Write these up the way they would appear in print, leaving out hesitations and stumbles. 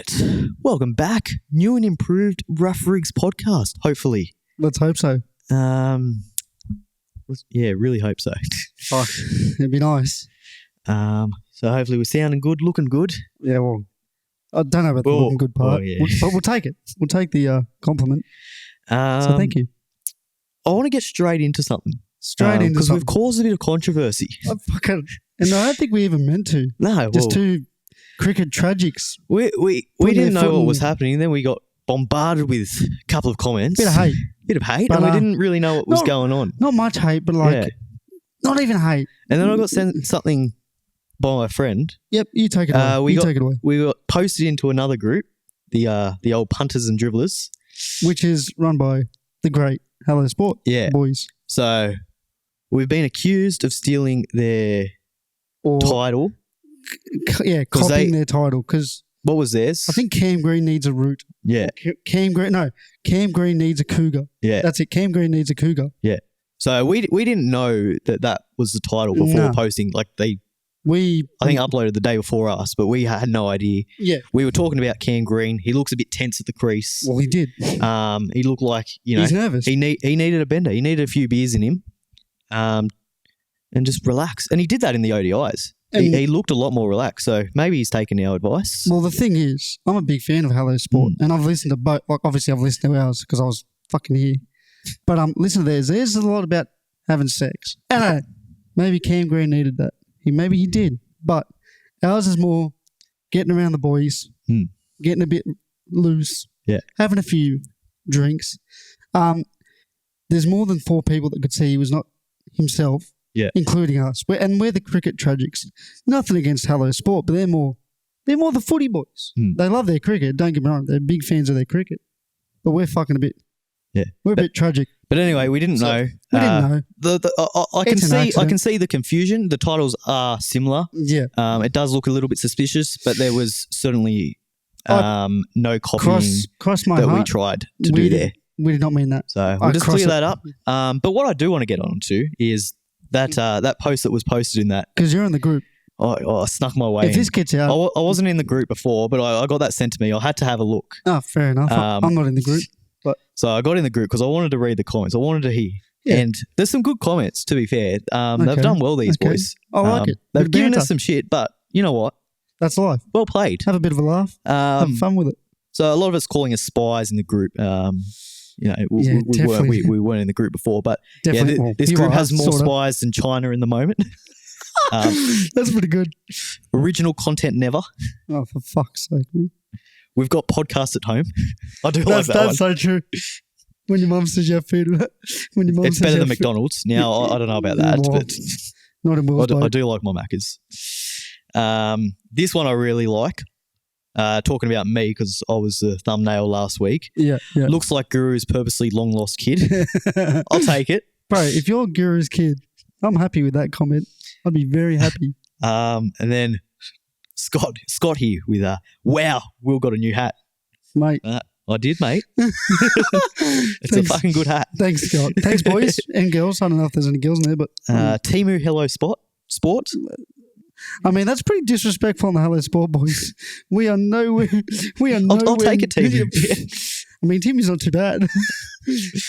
right. Welcome back. New and improved Rough Rigs podcast, hopefully. Let's hope so. Yeah, really hope so. Oh, it'd be nice. So hopefully we're sounding good, looking good. Yeah, well, I don't know about the looking good part, but we'll take it. We'll take the compliment. So thank you. I want to get straight into something. Because we've caused a bit of controversy. And I don't think we even meant to. No. Just two cricket tragics. We didn't know what was happening. Then we got bombarded with a couple of comments. Bit of hate. But we didn't really know what was going on. Not much hate, but not even hate. And then I got sent something by my friend. Yep, you take it away. Take it away. We got posted into another group, the old punters and dribblers. Which is run by the great Hello Sport boys. So we've been accused of stealing their title. Copying their title. Because what was theirs? I think Cam Green needs a root. Yeah. Cam Green needs a cougar. Yeah. That's it. Cam Green needs a cougar. Yeah. So we didn't know that was the title before posting. Like I think uploaded the day before us, but we had no idea. Yeah. We were talking about Cam Green. He looks a bit tense at the crease. Well, he did. He looked like, he's nervous. He needed a bender. He needed a few beers in him. And just relax. And he did that in the ODIs. He looked a lot more relaxed, so maybe he's taken our advice. Well, the thing is, I'm a big fan of Hello Sport, and I've listened to both. Like, obviously, I've listened to ours because I was fucking here. But listen to theirs. Theirs is a lot about having sex. And maybe Cam Green needed that. Maybe he did. But ours is more getting around the boys, getting a bit loose, having a few drinks. There's more than 4 people that could see he was not himself. Yeah, including us. We're the cricket tragics. Nothing against Hello Sport, but they're more the footy boys. They love their cricket. Don't get me wrong; they're big fans of their cricket. But we're fucking a bit. Yeah, we're a bit tragic. But anyway, we didn't know. We didn't know. I can see the confusion. The titles are similar. Yeah. It does look a little bit suspicious, but there was certainly no copying we tried to do there. We did not mean that. So we'll just clear that up. But what I do want to get on to is that post that was posted in that. Because you're in the group. I snuck my way in. If this gets out. I wasn't in the group before, but I got that sent to me. I had to have a look. Oh, fair enough. I'm not in the group. So I got in the group because I wanted to read the comments. I wanted to hear. Yeah. And there's some good comments, to be fair. They've done well, these boys. I like it. They've given us some shit, but you know what? That's life. Well played. Have a bit of a laugh. Have fun with it. So a lot of us calling us spies in the group. We weren't in the group before, but this group has more spies than China in the moment. That's pretty good. Original content never. Oh, for fuck's sake, man. We've got podcasts at home. I do like that That's one. so true. When your mum says you have food, it's better than McDonald's. Now, I don't know about that, but not in Will's I do like my Maccas. This one I really like. Talking about me because I was the thumbnail last week. Yeah. Looks like Guru's purposely long lost kid. I'll take it. Bro, if you're Guru's kid, I'm happy with that comment. I'd be very happy. And then Scott here with wow, Will got a new hat. Mate. I did, mate. It's a fucking good hat. Thanks, Scott. Thanks, boys and girls. I don't know if there's any girls in there, but Timu Hello Sport. I mean, that's pretty disrespectful on the Hello Sport boys. We are nowhere. I'll take it, Timu. I mean, Timmy's not too bad.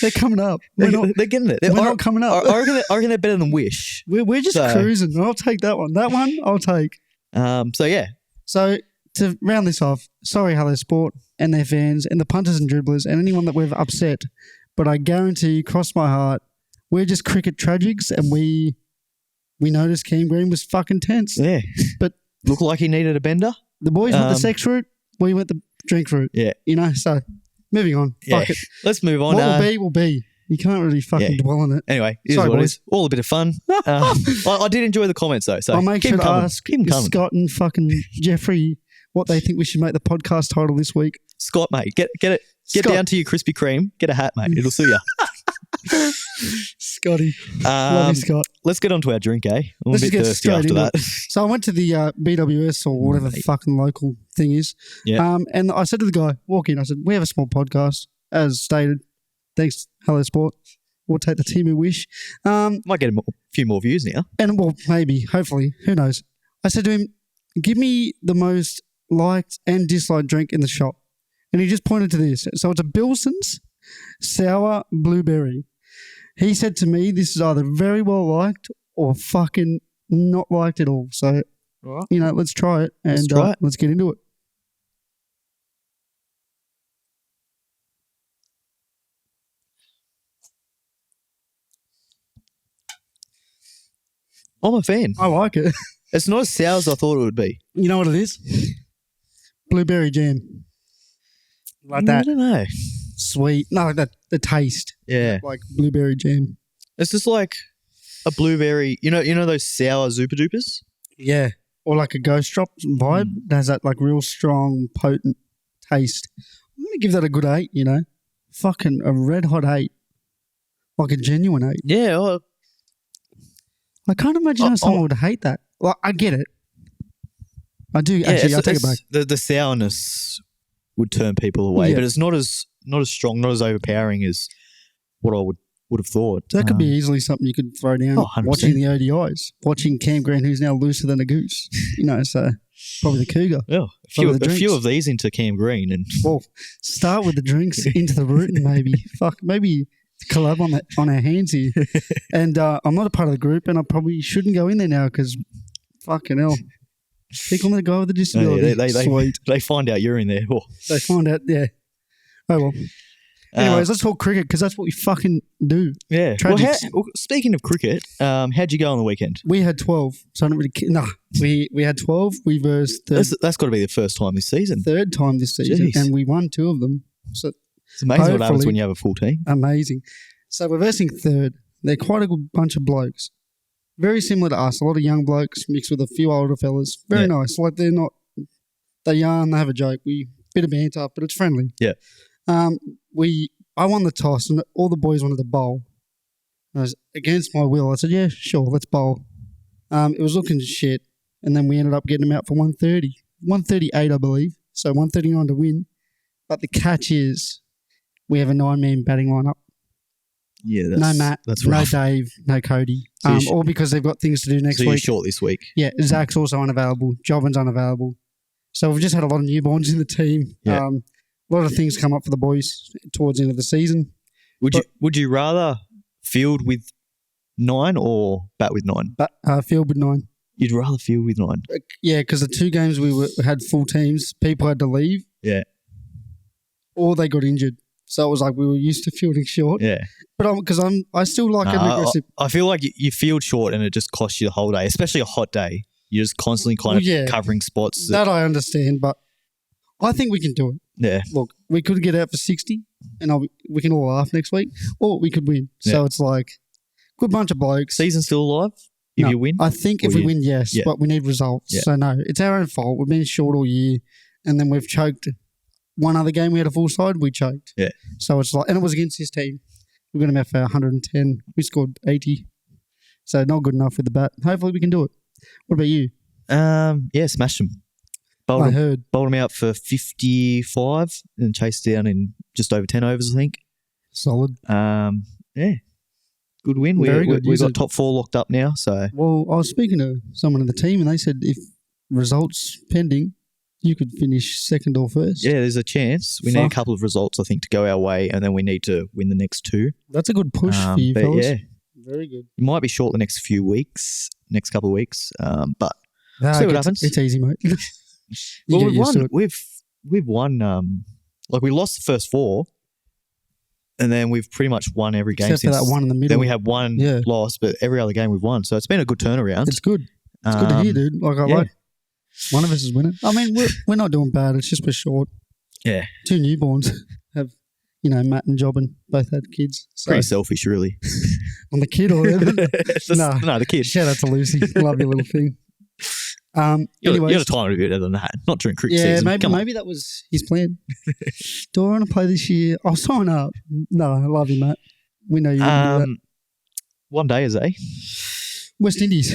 They're coming up. They're getting it. We're not coming up. I reckon they're better than Wish. We're just cruising. I'll take that one. That one, I'll take. So to round this off, sorry, Hello Sport and their fans and the punters and dribblers and anyone that we've upset, but I guarantee, cross my heart, we're just cricket tragics and we noticed Cam Green was fucking tense. Yeah. But looked like he needed a bender. The boys went the sex route, we went the drink route. Yeah. So moving on. Yeah. Fuck it. Let's move on. What will be. You can't really fucking dwell on it. Anyway, it is what it is. All a bit of fun. I did enjoy the comments though. So I'll make sure to ask Scott and fucking Jeffrey what they think we should make the podcast title this week. Scott, mate, get it. Get down to your Krispy Kreme. Get a hat, mate. It'll suit you. Scotty. Love you, Scott. Let's get on to our drink, eh? I'm a bit thirsty after that. So I went to the BWS or whatever the fucking local thing is. Yeah. And I said to the guy, walk in, I said, we have a small podcast, as stated. Thanks, Hello Sport. We'll take the team we wish. Might get a few more views now. And well, maybe, hopefully, who knows. I said to him, give me the most liked and disliked drink in the shop. And he just pointed to this. So it's a Bilson's sour blueberry. He said to me, this is either very well liked or fucking not liked at all. So, let's try it and let's get into it. I'm a fan. I like it. It's not as sour as I thought it would be. You know what it is? Blueberry jam. Like that. I don't know. Sweet. No, like that. The taste. Yeah. Like blueberry jam. It's just like a blueberry. You know those sour Zupa Dupas? Yeah. Or like a Ghost Drop vibe. It has that like real strong, potent taste. I'm going to give that a good 8, Fucking a red hot 8. Like a genuine 8. Yeah. I can't imagine how someone would hate that. Well, I get it. I do. Actually, I'll take it back. The sourness would turn people away, but it's not as strong, not as overpowering as what I would have thought. That could be easily something you could throw down watching the ODIs, watching Cam Green, who's now looser than a goose. So probably the cougar. Yeah, a few of these into Cam Green, and start with the drinks into the root, maybe. Maybe collab on our hands here. And I'm not a part of the group, and I probably shouldn't go in there now because fucking hell. Pick on the guy with the disability. Sweet. They find out you're in there. Oh. They find out, yeah. Oh, well. Anyways, let's talk cricket because that's what we fucking do. Yeah. Speaking of cricket, how'd you go on the weekend? We had 12, so I don't really care. No, we had 12. We versed that's got to be the first time this season. Third time this season, and we won 2 of them. So it's amazing what happens when you have a full team. Amazing. So we're versing third. They're quite a good bunch of blokes. Very similar to us. A lot of young blokes mixed with a few older fellas. Very nice. Like they're yarn, they have a joke. Bit of banter, but it's friendly. Yeah. I won the toss and all the boys wanted to bowl. I was against my will. I said, yeah, sure, let's bowl. It was looking shit. And then we ended up getting them out for 130. 138, I believe. So 139 to win. But the catch is we have a 9-man batting lineup. Yeah, no Matt, no Dave, no Cody. All because they've got things to do next week. So you're short this week. Yeah, Zach's also unavailable. Jobin's unavailable. So we've just had a lot of newborns in the team. Yeah. A lot of things come up for the boys towards the end of the season. Would you rather field with 9 or bat with 9? Field with 9. You'd rather field with 9? Yeah, because the 2 games we had full teams, people had to leave. Yeah. Or they got injured. So it was like we were used to fielding short. Yeah. But I still like an aggressive. I feel like you field short and it just costs you the whole day, especially a hot day. You're just constantly kind of covering spots. That I understand, but I think we can do it. Yeah. Look, we could get out for 60 and we can all laugh next week, or we could win. Yeah. So it's like good bunch of blokes. Season still alive if you win? I think if we win, yes, but we need results. Yeah. So no, it's our own fault. We've been short all year and then we've choked. One other game we had a full side, we choked. Yeah. So it's like, and it was against his team. We got him out for 110. We scored 80. So not good enough with the bat. Hopefully we can do it. What about you? Yeah, smashed them. I heard. Bowled him out for 55 and chased down in just over 10 overs, I think. Solid. Yeah. Good win. We got top 4 locked up now. So. Well, I was speaking to someone in the team and they said if results pending, you could finish second or first. Yeah, there's a chance. We need a couple of results, I think, to go our way, and then we need to win the next 2. That's a good push for you, fellas. Yeah. Very good. You might be short the next couple of weeks, but see what happens. It's easy, mate. Well, we've won. Like we lost the first 4, and then we've pretty much won every game except for that one in the middle. Then we had one loss, but every other game we've won. So it's been a good turnaround. It's good. It's good to hear, dude. Like I like. One of us is winning. I mean, we're not doing bad. It's just we're short. Yeah. 2 newborns have, Matt and Jobin both had kids. So. Pretty selfish, really. On the kid or whatever? No, the kid. Shout out to Lucy. Love your little thing. You got to time it a bit better than that. Not during cricket season. Yeah, maybe that was his plan. Do I want to play this year? I'll sign up. No, I love you, Matt. We know you can do that. One day, is West Indies.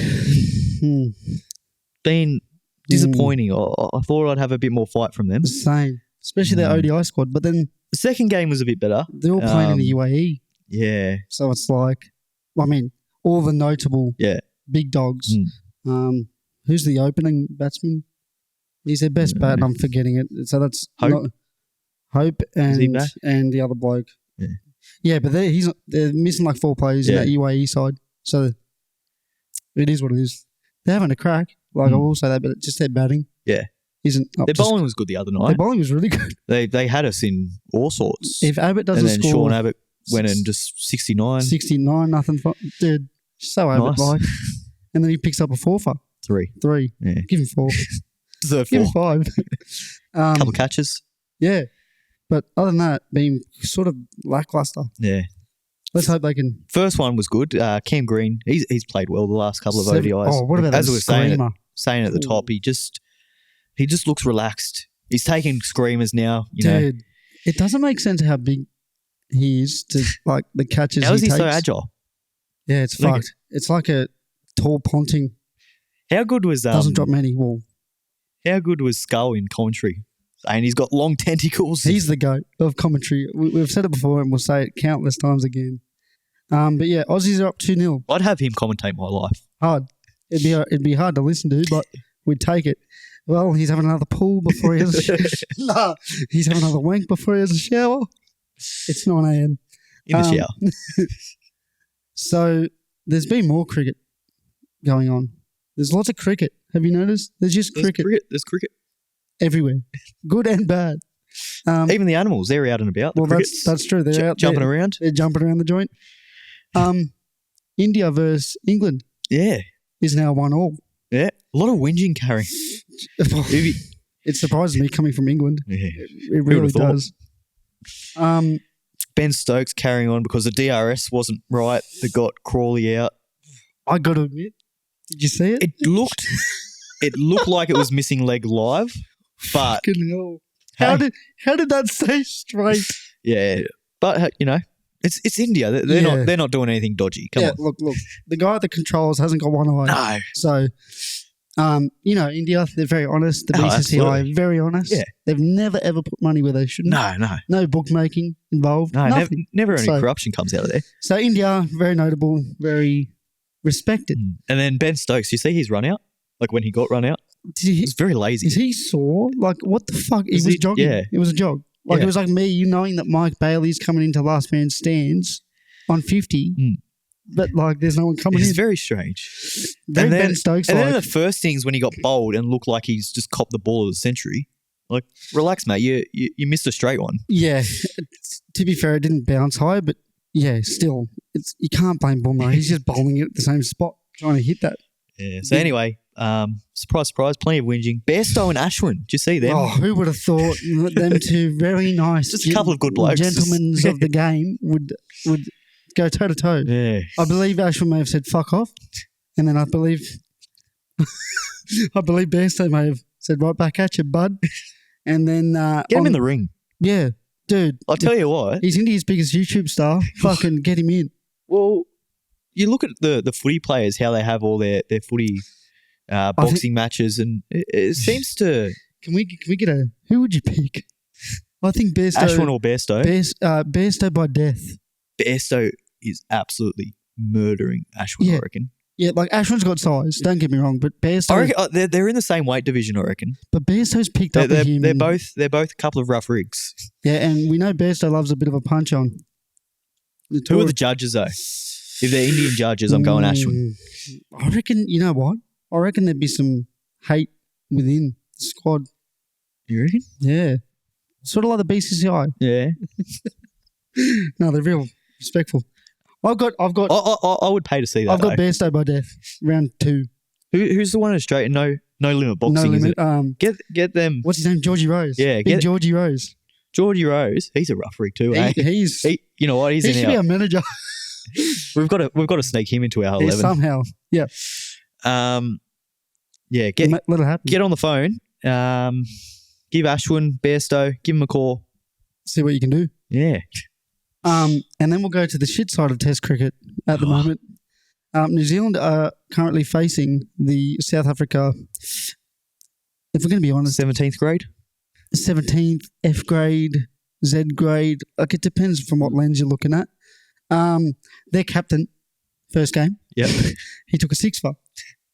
Been disappointing. I thought I'd have a bit more fight from them. Same. Especially their ODI squad. But then the second game was a bit better. They're all playing in the UAE. Yeah. So it's like, all the notable big dogs. Who's the opening batsman? He's their best bat, and I'm forgetting it. So that's Hope. Hope Is he back? and the other bloke. Yeah. Yeah, but they're missing like 4 players in that UAE side. So it is what it is. They're having a crack. Like I will say that, but just their batting. Yeah. Isn't up Their to bowling was good the other night. Their bowling was really good. They had us in all sorts. If Abbott doesn't and then score, Sean Abbott went in just 69. 69, nothing. Dude, so Abbott like. And then he picks up a 4-fer. 3. Yeah. Give him 4. Deserve 4. Give him 5. Couple of catches. Yeah. But other than that, being sort of lackluster. Yeah. Let's hope they can. First one was good. Cam Green, he's played well the last couple of ODIs. Oh, what about as we were saying at the Ooh. top, he just looks relaxed. He's taking screamers now. You know, Dude, it doesn't make sense how big he is to like the catches. How is he takes. so agile? Yeah, it's fucked. It's like a tall ponting. How good was doesn't drop many wall. How good was Skull in commentary? And he's got long tentacles. He's the GOAT of commentary. We've said it before and we'll say it countless times again. But yeah, Aussies are up 2-0. I'd have him commentate my life. Hard. It'd be hard to listen to, but we'd take it. Well, he's having another pull before he has a shower. He's having another wank before he has a shower. It's 9 a.m. In the shower. So there's been more cricket going on. There's lots of cricket. Have you noticed? There's cricket. There's cricket. Everywhere. Good and bad. Even the animals, they're out and about. Well, that's true. They're out jumping around. They're jumping around the joint. India versus England. Yeah. Is now 1-1. Yeah. A lot of whinging carrying. It surprises me coming from England. Yeah. It really does. Ben Stokes carrying on because the DRS wasn't right that got Crawley out. I got to admit. Did you see it? It looked like it was missing leg live, but how did that stay straight? Yeah, but you know, it's India. They're not doing anything dodgy. Come on. Look. The guy at the controls hasn't got one eye. No. So, India, they're very honest. The BCCI, very honest. Yeah. They've never ever put money where they shouldn't. No. No bookmaking involved. No, nothing. never any corruption comes out of there. So India, very notable, very respected. And then Ben Stokes, you see his run out? Like when he got run out? He was very lazy. Is he sore? Like what the fuck? He was jogging. Yeah. It was a jog. It was like me, knowing that Mike Bailey's coming into last man stands on 50, but like there's no one coming in. It's very strange. Ben Stokes. And then the first things when he got bowled and looked like he's just copped the ball of the century. Like, relax, mate. You missed a straight one. Yeah. To be fair, it didn't bounce high, but yeah, still, you can't blame Bumrah. He's just bowling it at the same spot, trying to hit that. Yeah. So anyway, surprise, plenty of whinging. Bairstow and Ashwin, did you see them? Oh, who would have thought them two very nice, just a couple of good blokes, gentlemen of the game would go toe to toe. Yeah. I believe Ashwin may have said "fuck off," and then I believe Bairstow may have said "right back at you, bud." And then get him in the ring. Yeah, dude. I'll tell you what, he's India's biggest YouTube star. Fucking get him in. Well, you look at the footy players, how they have all their footy boxing matches, and it seems to. Can we get a? Who would you pick? I think Bairstow. Ashwin or Bairstow? Bairstow by death. Bairstow is absolutely murdering Ashwin, I reckon. Yeah, like Ashwin's got size. Don't get me wrong, but Bairstow. I reckon, they're in the same weight division, I reckon. But Bairstow's picked up a human. They're both a couple of rough rigs. Yeah, and we know Bairstow loves a bit of a punch on. Who are the judges though? If they're Indian judges, I'm going Ashwin. I reckon. You know what? I reckon there'd be some hate within the squad. You reckon? Yeah, sort of like the BCCI. Yeah. No, they're real respectful. I would pay to see that. I've got Bairstow by death, round 2. Who's the one in Australia? No limit boxing. No limit. Get them. What's his name? Georgie Rose. Yeah, Georgie Rose. Georgie Rose. He's a rough rig too. You know what? He should be our manager. We've got to sneak him into our 11 somehow. Yeah. Yeah. Let it happen. Get on the phone. Give Ashwin, Bairstow, give him a call. See what you can do. Yeah. And then we'll go to the shit side of Test cricket at the moment. New Zealand are currently facing the South Africa, if we're going to be honest, 17th grade? 17th, F grade, Z grade. Like it depends from what lens you're looking at. Their captain, first game, yep. he took a 6-fer.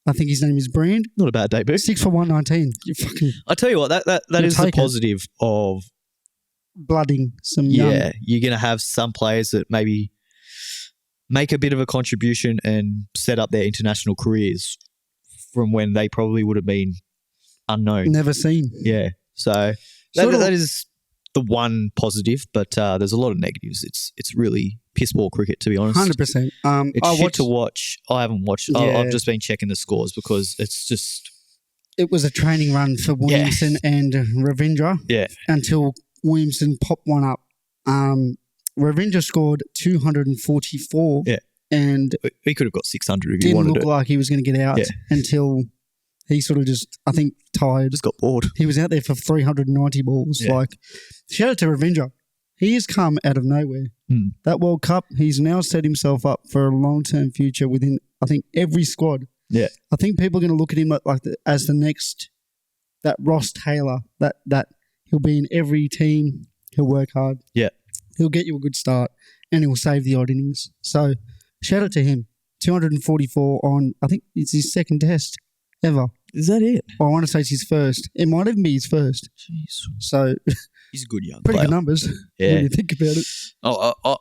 I think his name is Brand. Not a bad debut. 6 for 119. You fucking I tell you what, that is the positive of blooding some young. Yeah, you're going to have some players that maybe make a bit of a contribution and set up their international careers from when they probably would have been unknown. Never seen. Yeah. So that is the one positive, but there's a lot of negatives. It's really piss ball cricket, to be honest. 100%. It's shit to watch. I haven't watched. Yeah. I've just been checking the scores because it's just... It was a training run for Williamson and Ravindra until Williamson popped one up. Ravindra scored 244 and he could have got 600 if he wanted it. Didn't look like he was going to get out until he sort of just, I think, tired. Just got bored. He was out there for 390 balls. Yeah. Like, shout out to Ravindra. He has come out of nowhere. That World Cup, he's now set himself up for a long-term future within, I think, every squad. Yeah. I think people are going to look at him as the next, that Ross Taylor, that he'll be in every team. He'll work hard. Yeah. He'll get you a good start and he'll save the odd innings. So, shout out to him. 244 on, I think it's his second test ever. Is that it? Well, I want to say it's his first. It might even be his first. Jeez. So, he's a good young pretty player. good numbers when you think about it.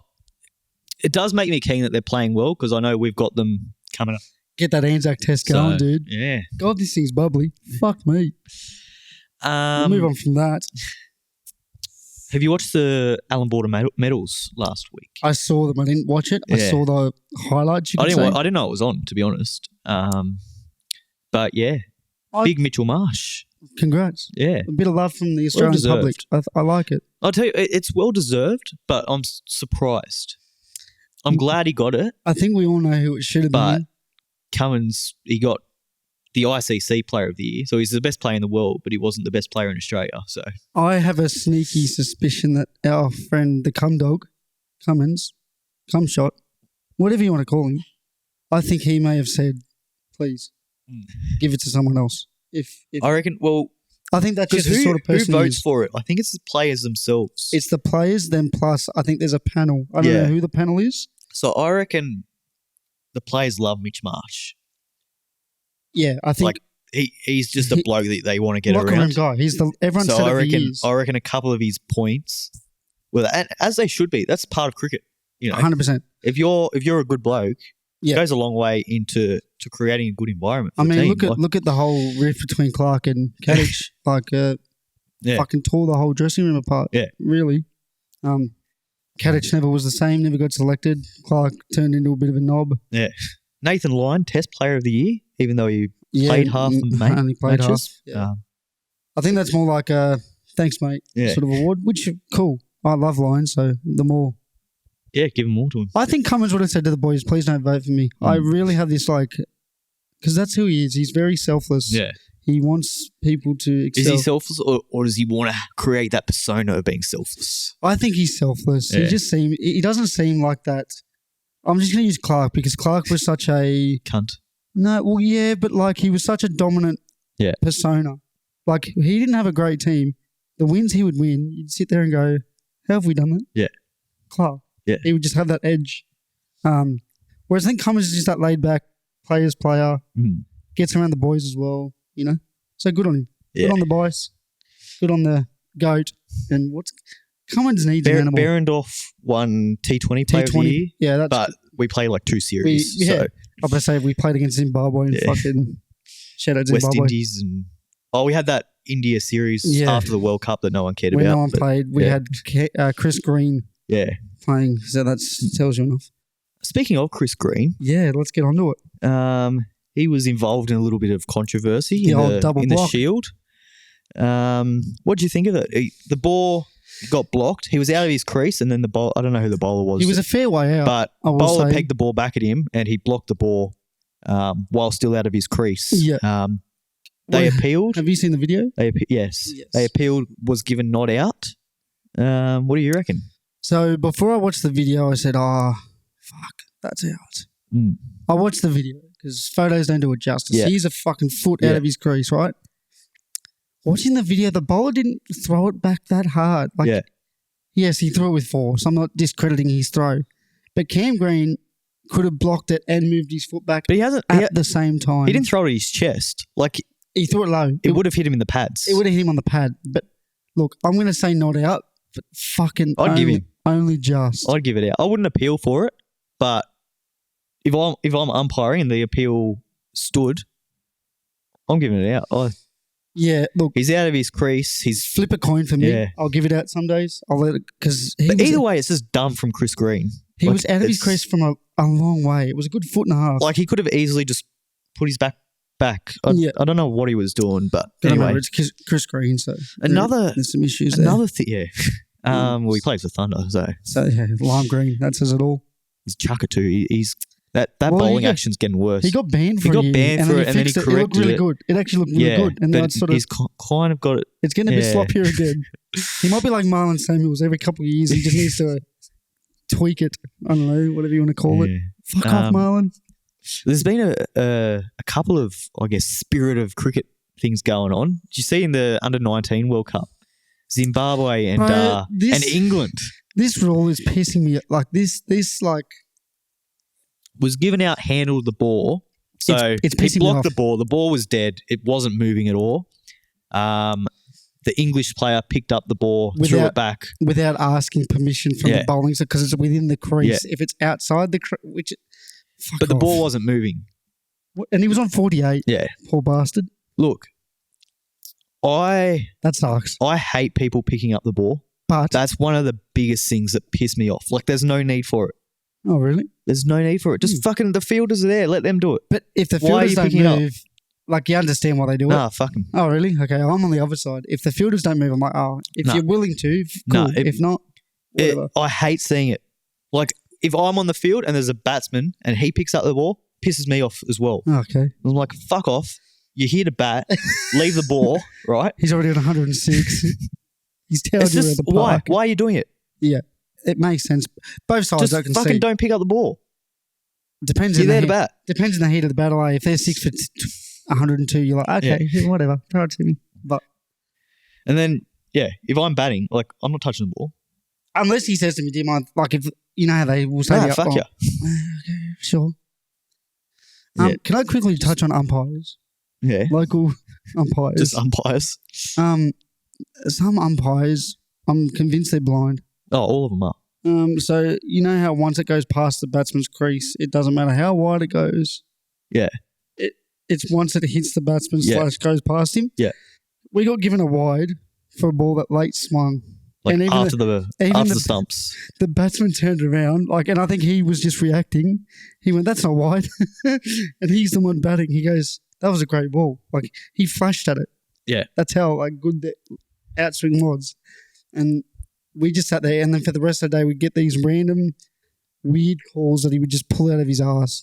It does make me keen that they're playing well because I know we've got them coming up. Get that Anzac test going, dude. Yeah. God, this thing's bubbly. Fuck me. We'll move on from that. Have you watched the Allan Border medals last week? I saw them. I didn't watch it. I saw the highlights. I didn't know it was on, to be honest. But yeah, big Mitchell Marsh. Congrats. Yeah. A bit of love from the Australian public. I like it. I'll tell you, it's well deserved, but I'm surprised. I'm glad he got it. I think we all know who it should have been. But Cummins, he got the ICC Player of the Year. So he's the best player in the world, but he wasn't the best player in Australia. So I have a sneaky suspicion that our friend, the Cummins, Cumshot, whatever you want to call him, I think he may have said, please, give it to someone else. If I reckon, well... I think that's just the sort of person who votes for it. I think it's the players themselves. It's the players, then plus I think there's a panel. I don't know who the panel is. So I reckon the players love Mitch Marsh. Yeah, I think like he's just a bloke that they want to get around. Guy. He's everyone said it for years. I reckon a couple of his points, well, as they should be. That's part of cricket. You know, 100%. If you're a good bloke, it goes a long way into creating a good environment. For I mean, the team. look at the whole rift between Clark and Kadich. Fucking tore the whole dressing room apart. Yeah, really. Kadich never was the same. Never got selected. Clark turned into a bit of a knob. Yeah. Nathan Lyon, Test Player of the Year, even though he played half the only played matches. Half. Yeah. I think that's more like a thanks, mate, sort of award, which is cool. I love Lyon, so the more. Yeah, give him more to him. I think Cummins would have said to the boys, please don't vote for me. I really have this because that's who he is. He's very selfless. Yeah. He wants people to excel. Is he selfless or does he want to create that persona of being selfless? I think he's selfless. Yeah. He doesn't seem like that. I'm just going to use Clark because Clark was such a... Cunt. No, well, yeah, but he was such a dominant persona. He didn't have a great team. The wins he would win, you'd sit there and go, how have we done that? Yeah. Clark. Yeah. He would just have that edge. Whereas I think Cummins is just that laid-back player's player, gets around the boys as well, you know? So good on him. Yeah. Good on the boys. Good on the GOAT. And Cummins needs an animal. Behrendorff won T20 Player of the Year. Yeah, but we played 2 series. So. I was going to say we played against Zimbabwe and fucking shout out Zimbabwe. West Indies. We had that India series after the World Cup that no one cared about. No one played. We had Chris Green playing, so that tells you enough. Speaking of Chris Green. Yeah, let's get on to it. He was involved in a little bit of controversy in the Shield. What do you think of it? The ball got blocked. He was out of his crease and then the ball, I don't know who the bowler was. He was a fair way out. But the bowler pegged the ball back at him and he blocked the ball while still out of his crease. Yeah. They appealed. Have you seen the video? Yes. They appealed, was given not out. What do you reckon? So before I watched the video, I said, fuck, that's out. I watched the video because photos don't do it justice. He's a fucking foot out of his crease, right? Watching the video, the bowler didn't throw it back that hard. Yes, he threw it with force. I'm not discrediting his throw. But Cam Green could have blocked it and moved his foot back but he hasn't at the same time. He didn't throw it at his chest. Like he threw it low. It would have hit him in the pads. It would have hit him on the pad. But look, I'm going to say not out, but fucking only just. I'd give it out. I wouldn't appeal for it, but if I'm umpiring and the appeal stood, I'm giving it out. Yeah, look. He's out of his crease. He's flip a coin for me. Yeah. I'll give it out some days. I'll let it because either way, it's just dumb from Chris Green. He was out of his crease from a long way. It was a good foot and a half. Like he could have easily just put his back. I don't know what he was doing, but anyway, it's Chris Green. So there's some issues there. Another thing, yeah. Well, he plays for Thunder, so yeah, lime green. That says it all. He's chucker too. He's that bowling action's getting worse. He got banned for it, and then he corrected it. It looked really good. It actually looked really good, and then he's kind of got it. It's getting a bit sloppier again. He might be like Marlon Samuels. Every couple of years, he just needs to tweak it. I don't know, whatever you want to call it. Fuck off, Marlon. There's been a couple of, I guess, spirit of cricket things going on. Did you see in the Under-19 World Cup, Zimbabwe and England? This rule is pissing me. Like this was given out, handled the ball. So it's pissing he blocked me off. the ball. The ball was dead. It wasn't moving at all. The English player picked up the ball, threw it back. Without asking permission from the bowling, because it's within the crease. Yeah. If it's outside the crease, but the ball wasn't moving. And he was on 48. Yeah. Poor bastard. Look, that sucks. I hate people picking up the ball. But that's one of the biggest things that piss me off. Like, there's no need for it. Oh, really? There's no need for it. Just fucking the fielders are there. Let them do it. But if the fielders don't move, like, you understand why they do it? Nah, fuck them. Oh, really? Okay, I'm on the other side. If the fielders don't move, I'm like, if you're willing to, cool. If not, whatever. I hate seeing it. Like, if I'm on the field and there's a batsman and he picks up the ball, pisses me off as well. Okay. I'm like, fuck off. You're here to bat. Leave the ball, right? He's already at 106. He's telling you at the park. Why are you doing it? Yeah, it makes sense. Both sides I can see. Fucking don't pick up the ball. Depends on the heat of the battle. If they're 6 for 102, you're like, okay, whatever. Throw it to me. And then, if I'm batting, like, I'm not touching the ball. Unless he says to me, do you mind, like, if you know how they will say, fuck you. Okay, sure. Can I quickly touch on umpires? Yeah. Local umpires. Just umpires. Some umpires, I'm convinced they're blind. Oh, all of them are. So you know how once it goes past the batsman's crease, it doesn't matter how wide it goes. Yeah. It's once it hits the batsman / goes past him. Yeah. We got given a wide for a ball that late swung. Like after the stumps. The batsman turned around, and I think he was just reacting. He went, "That's not wide," and he's the one batting. He goes, "That was a great ball." Like, he flashed at it. Yeah. That's how good the outswing was. And we just sat there, and then for the rest of the day, we'd get these random weird calls that he would just pull out of his ass.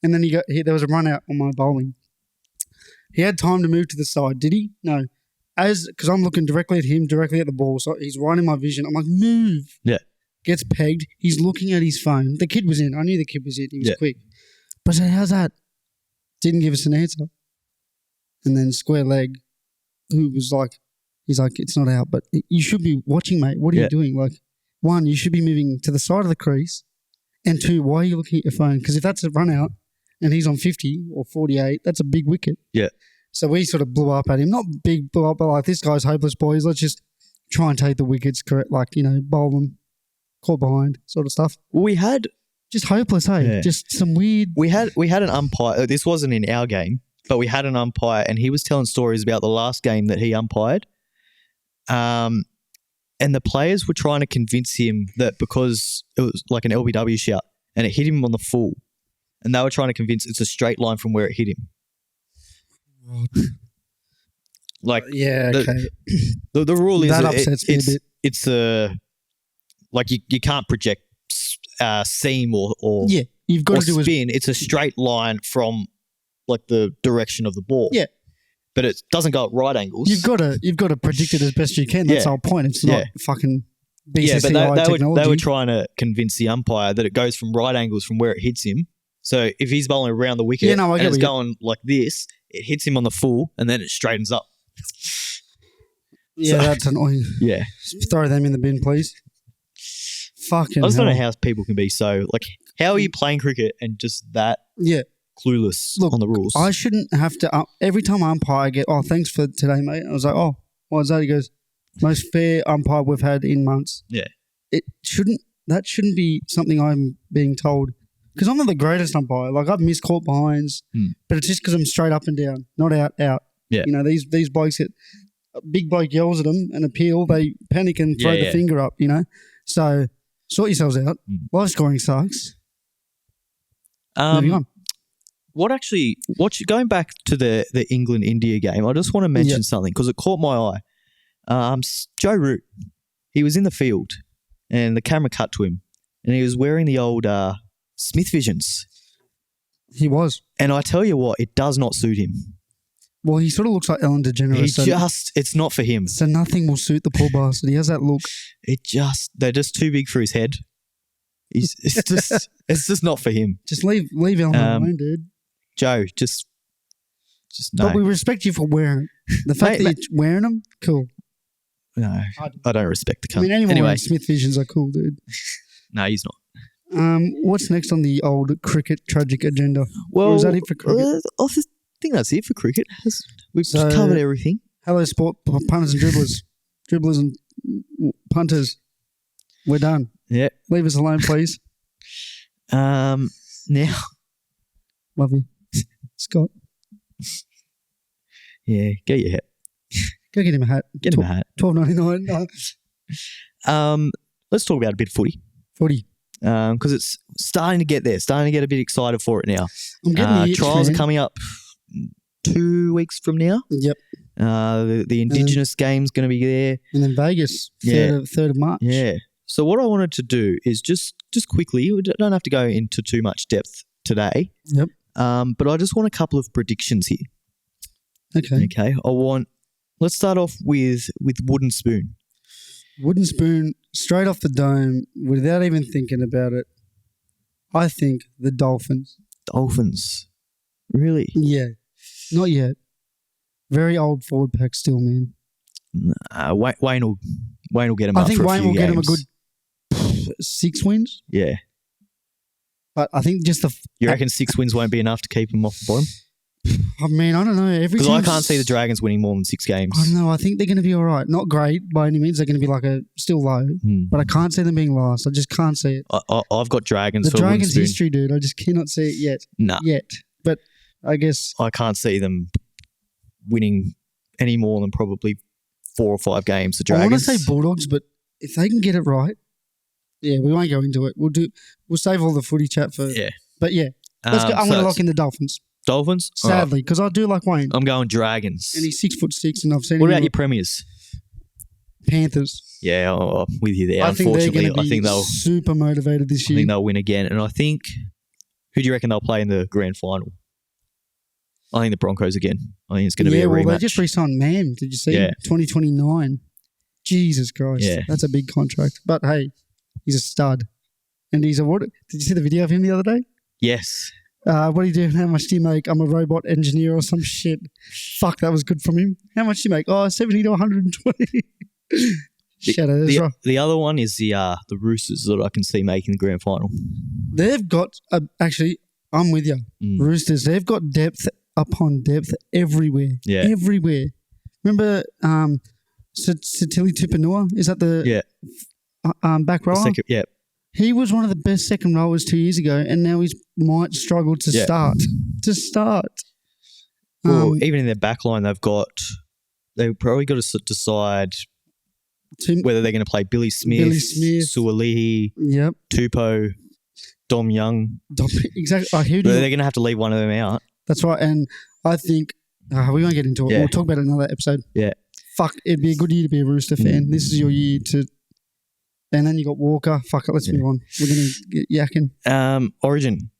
And then there was a run out on my bowling. He had time to move to the side, did he? No. Because I'm looking directly at him, directly at the ball, so he's right in my vision. I'm like, move. Yeah. Gets pegged. He's looking at his phone. The kid was in. I knew the kid was in. He was quick. But I said, how's that? Didn't give us an answer. And then square leg, who was like, he's like, it's not out, but you should be watching, mate. What are you doing? Like, one, you should be moving to the side of the crease. And two, why are you looking at your phone? Because if that's a run out and he's on 50 or 48, that's a big wicket. Yeah. So we sort of blew up at him. Not big blew up, but like, this guy's hopeless, boys. Let's just try and take the wickets, correct? Like, bowl them, caught behind sort of stuff. We had... Just hopeless, hey? Yeah. Just some weird... We had an umpire. This wasn't in our game, but we had an umpire and he was telling stories about the last game that he umpired. And the players were trying to convince him that because it was like an LBW shout and it hit him on the full, and they were trying to convince it's a straight line from where it hit him. Like, okay. The rule is that upsets me a bit. It's like you can't project seam or you've got to do spin. It's a straight line from like the direction of the ball. Yeah. But it doesn't go at right angles. You've got to predict it as best you can. That's the whole point. It's not fucking BCCI technology. They were trying to convince the umpire that it goes from right angles from where it hits him. So if he's bowling around the wicket and it's going like this, it hits him on the full and then it straightens up. Yeah, that's annoying. Yeah. Just throw them in the bin, please. Fucking I just don't know how people can be so like. How are you playing cricket and just that clueless on the rules? I shouldn't have to. Every time I umpire, I get, thanks for today, mate. I was like, what's that? He goes, most fair umpire we've had in months. Yeah. That shouldn't be something I'm being told. Because I'm not the greatest umpire. Like, I've missed caught behinds, but it's just because I'm straight up and down, not out. Yeah. You know, these blokes get, a big bloke yells at them and appeal, they panic and throw the finger up, you know. So, sort yourselves out. Live scoring sucks. Moving on. Going back to the England-India game, I just want to mention something because it caught my eye. Joe Root, he was in the field and the camera cut to him and he was wearing the old Smith Visions. He was. And I tell you what, it does not suit him. Well, he sort of looks like Ellen DeGeneres. It's not for him. So nothing will suit the poor bastard. He has that look. They're just too big for his head. It's just not for him. Just leave Ellen alone, dude. Joe, just no. But we respect you for wearing it. The fact that you're wearing them, cool. No, I don't respect the cunt. I mean, anyone wearing Smith Visions are cool, dude. No, he's not. What's next on the old cricket tragic agenda? Well, or is that it for cricket? I think that's it for cricket. We've just covered everything. Hello, sport punters and dribblers and punters. We're done. Yeah. Leave us alone, please. Now. Love you. Scott. Yeah, get your hat. Go get him a hat. Get him a hat. $12.99. Let's talk about a bit of footy. Because it's starting to get there. Starting to get a bit excited for it now. I'm getting the itch, trials man. are coming up 2 weeks from now. Yep. The Indigenous game's going to be there. And then Vegas, 3rd of March. Yeah. So what I wanted to do is just quickly, we don't have to go into too much depth today. Yep. But I just want a couple of predictions here. Okay. Let's start off with Wooden Spoon. Wooden Spoon, straight off the dome, without even thinking about it. I think the Dolphins. Dolphins? Really? Yeah. Not yet. Very old forward pack still, man. Wayne will get him up for a few games. I think Wayne will get him a good 6 wins. Yeah. But I think just the... You reckon 6 wins won't be enough to keep him off the bottom? I mean, I don't know. Because I can't see the Dragons winning more than 6 games. I don't know. I think they're going to be all right. Not great by any means. They're going to be like still low. But I can't see them being last. I just can't see it. I've got Dragons for Dragons history, dude. I just cannot see it yet. Nah. Yet. But I guess... I can't see them winning any more than probably 4 or 5 games. The Dragons. I want to say Bulldogs, but if they can get it right, we won't go into it. We'll save all the footy chat for... Yeah. But yeah, let's go. I'm going to lock in the Dolphins. Dolphins? Sadly, because I do like Wayne. I'm going Dragons. And he's 6'6", and I've seen What about your premiers? Panthers. Yeah, I'm with you there. I think Unfortunately, they're going to be super motivated this year. I think they'll win again. And I think, who do you reckon they'll play in the grand final? I think the Broncos again. I think it's going to be a rematch. They just re-signed Mam. Did you see? Yeah. 2029. Jesus Christ. Yeah. That's a big contract. But hey, he's a stud. And he's a what? Did you see the video of him the other day? Yes. What are you doing? How much do you make? I'm a robot engineer or some shit. Fuck, that was good from him. How much do you make? 70 to 120. The other one is the Roosters that I can see making the grand final. They've got, actually, I'm with you. Roosters, they've got depth upon depth everywhere. Yeah. Everywhere. Remember Satili Tupanua? Is that the back rower? Yeah. He was one of the best second rowers 2 years ago, and now he's might struggle to start. Well, even in their back line, they've probably got to decide whether they're going to play Billy Smith, Sualihi, Tupou, Dom Young. Exactly. They're going to have to leave one of them out. That's right. And I think we won't get into it. Yeah. We'll talk about it in another episode. Yeah. Fuck, it'd be a good year to be a Rooster fan. This is your year to... And then you got Walker. Fuck it, let's move on. We're going to get yakking. Origin.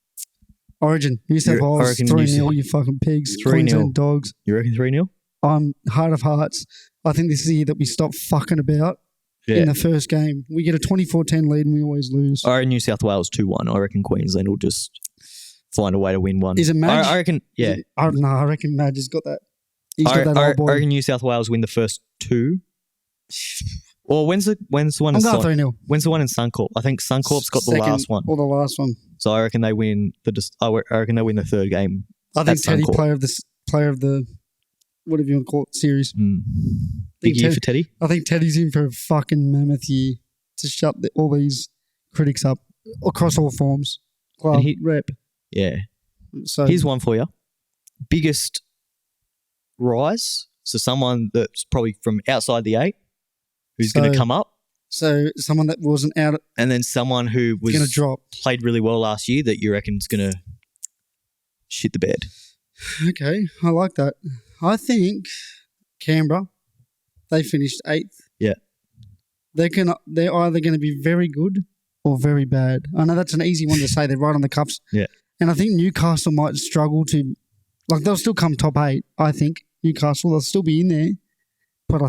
New South Wales, 3-0, you fucking pigs. 3-0. Queensland dogs. You reckon 3-0? I'm heart of hearts. I think this is the year that we stop fucking about in the first game. We get a 24-10 lead and we always lose. I reckon New South Wales 2-1. I reckon Queensland will just find a way to win one. Is it Madge? I reckon, yeah. I reckon Madge has got that. He's got that old boy. I reckon New South Wales win the first 2. Well, when's the one I'm in going 3-0. When's the one in Suncorp? I think Suncorp's got the last one. Or the last one. So I reckon they win the third game. I think Teddy Suncorp. player of the whatever you want to call it series. Big year for Teddy. I think Teddy's in for a fucking mammoth year to shut all these critics up across all forms. Club, rep. Yeah. So here's one for you. Biggest rise. So someone that's probably from outside the 8 who's going to come up. So someone that wasn't out. And then someone who was going to drop. Played really well last year that you reckon is going to shit the bed. Okay, I like that. I think Canberra, they finished 8th. Yeah. They're either going to be very good or very bad. I know that's an easy one to say. They're right on the cuffs. Yeah. And I think Newcastle might struggle to, like, they'll still come top 8, I think. Newcastle, they'll still be in there. But